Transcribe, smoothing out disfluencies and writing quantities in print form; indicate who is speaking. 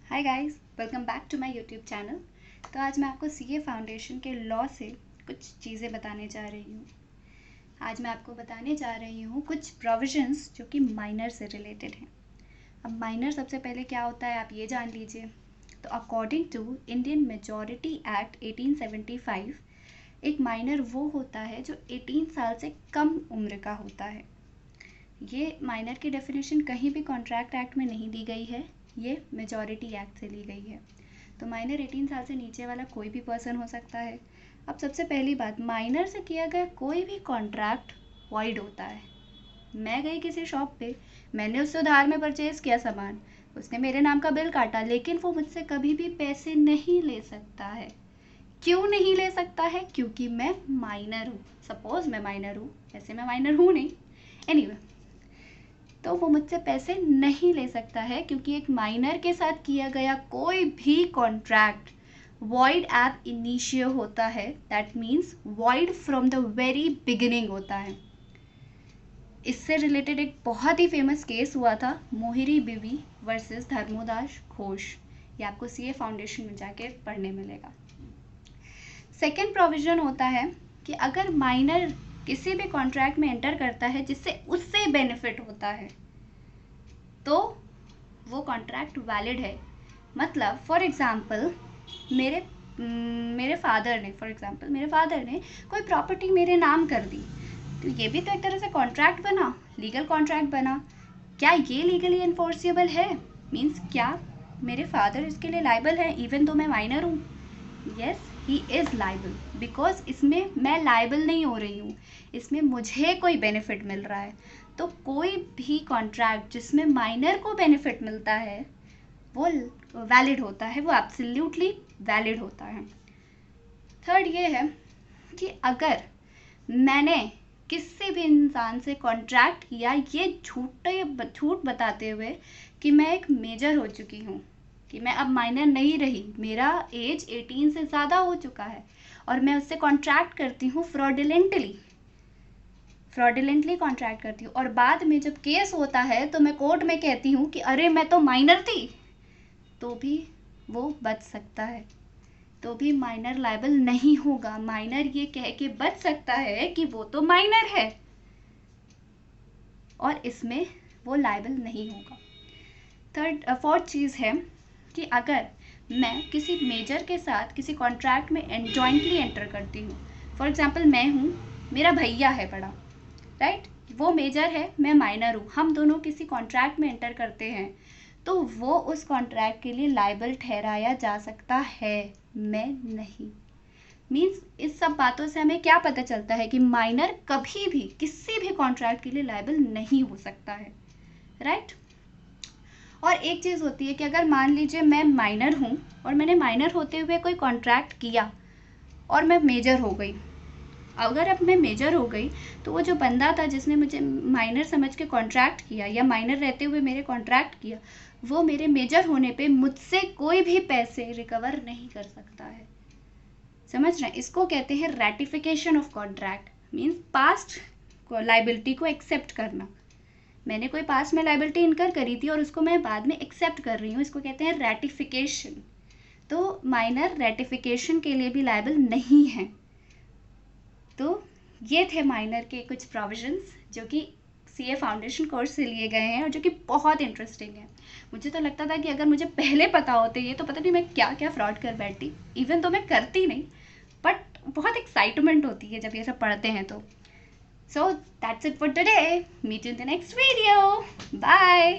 Speaker 1: Hi guys, welcome back to my YouTube channel. तो आज मैं आपको सीए फाउंडेशन के लॉ से कुछ चीज़ें बताने जा रही हूँ। आज मैं आपको बताने जा रही हूँ कुछ प्रोविजंस जो कि माइनर से रिलेटेड हैं। अब माइनर सबसे पहले क्या होता है आप ये जान लीजिए। तो according to Indian Majority Act 1875 एक माइनर वो होता है जो 18 साल से कम उम्र का होता है। ये माइनर की डेफिनेशन कहीं भी कॉन्ट्रैक्ट एक्ट में नहीं दी गई है, ये मेजॉरिटी एक्ट से ली गई है। तो माइनर 18 साल से नीचे वाला कोई भी पर्सन हो सकता है। अब सबसे पहली बात, माइनर से किया गया कोई भी कॉन्ट्रैक्ट वॉइड होता है। मैं गई किसी शॉप पे, मैंने उससे उधार में परचेज़ किया सामान, उसने मेरे नाम का बिल काटा, लेकिन वो मुझसे कभी भी पैसे नहीं ले सकता है। क्यों नहीं ले सकता है? क्योंकि मैं माइनर हूँ। सपोज मैं माइनर हूँ, ऐसे मैं माइनर हूँ नहीं, एनीवे तो वो मुझसे पैसे नहीं ले सकता है क्योंकि एक माइनर के साथ किया गया कोई भी कॉन्ट्रैक्ट वॉइड एब इनिशियो होता है। That means void from the very beginning होता है। इससे रिलेटेड एक बहुत ही फेमस केस हुआ था, मोहिरी बीवी वर्सेस धर्मोदास घोष। ये आपको सीए फाउंडेशन में जाके पढ़ने मिलेगा। सेकेंड प्रोविजन होता है कि अगर माइनर किसी भी कॉन्ट्रैक्ट में एंटर करता है जिससे उससे बेनिफिट होता है तो वो कॉन्ट्रैक्ट वैलिड है। मतलब फॉर एग्ज़ाम्पल मेरे फादर ने कोई प्रॉपर्टी मेरे नाम कर दी, तो ये भी तो एक तरह से कॉन्ट्रैक्ट बना, लीगल कॉन्ट्रैक्ट बना। क्या ये लीगली इन्फोर्सिबल है? मीन्स क्या मेरे फादर इसके लिए लाइबल है इवन तो मैं माइनर हूँ? Yes, he is liable because इसमें मैं लाइबल नहीं हो रही हूँ, इसमें मुझे कोई बेनिफिट मिल रहा है। तो कोई भी कॉन्ट्रैक्ट जिसमें माइनर को बेनिफिट मिलता है वो वैलिड होता है, वो एब्सोल्युटली वैलिड होता है। थर्ड ये है कि अगर मैंने किसी भी इंसान से कॉन्ट्रैक्ट किया ये झूठ बताते हुए कि मैं एक मेजर हो चुकी हूँ, कि मैं अब माइनर नहीं रही, मेरा एज 18 से ज़्यादा हो चुका है और मैं उससे कॉन्ट्रैक्ट करती हूँ फ्रॉडुलेंटली कॉन्ट्रैक्ट करती हूँ, और बाद में जब केस होता है तो मैं कोर्ट में कहती हूँ कि अरे मैं तो माइनर थी, तो भी वो बच सकता है, तो भी माइनर लायबल नहीं होगा। माइनर ये कह के बच सकता है कि वो तो माइनर है और इसमें वो लायबल नहीं होगा। फोर्थ चीज़ है कि अगर मैं किसी मेजर के साथ किसी कॉन्ट्रैक्ट में जॉइंटली एंटर करती हूँ, फॉर एग्जांपल मैं हूँ, मेरा भैया है बड़ा, राइट, वो मेजर है, मैं माइनर हूँ, हम दोनों किसी कॉन्ट्रैक्ट में एंटर करते हैं तो वो उस कॉन्ट्रैक्ट के लिए लायबल ठहराया जा सकता है, मैं नहीं। मीन्स इस सब बातों से हमें क्या पता चलता है कि माइनर कभी भी किसी भी कॉन्ट्रैक्ट के लिए लायबल नहीं हो सकता है, राइट। और एक चीज़ होती है कि अगर मान लीजिए मैं माइनर हूँ और मैंने माइनर होते हुए कोई कॉन्ट्रैक्ट किया और मैं मेजर हो गई, अगर अब मैं मेजर हो गई तो वो जो बंदा था जिसने मुझे माइनर समझ के कॉन्ट्रैक्ट किया या माइनर रहते हुए मेरे कॉन्ट्रैक्ट किया, वो मेरे मेजर होने पे मुझसे कोई भी पैसे रिकवर नहीं कर सकता है। समझ रहे हैं? इसको कहते हैं ratification of contract. Means past liability को एक्सेप्ट करना। मैंने कोई पास्ट में लाइबिलिटी इनकर करी थी और उसको मैं बाद में एक्सेप्ट कर रही हूँ, इसको कहते हैं रैटिफिकेशन। तो माइनर रैटिफिकेशन के लिए भी लायबल नहीं है। तो ये थे माइनर के कुछ प्रोविजंस जो कि सीए फाउंडेशन कोर्स से लिए गए हैं और जो कि बहुत इंटरेस्टिंग है। मुझे तो लगता था कि अगर मुझे पहले पता होते ये तो पता नहीं मैं क्या क्या फ्रॉड कर बैठती, इवन तो मैं करती नहीं, बट बहुत एक्साइटमेंट होती है जब ये सब पढ़ते हैं तो। So that's it for today, meet you in the next video, bye.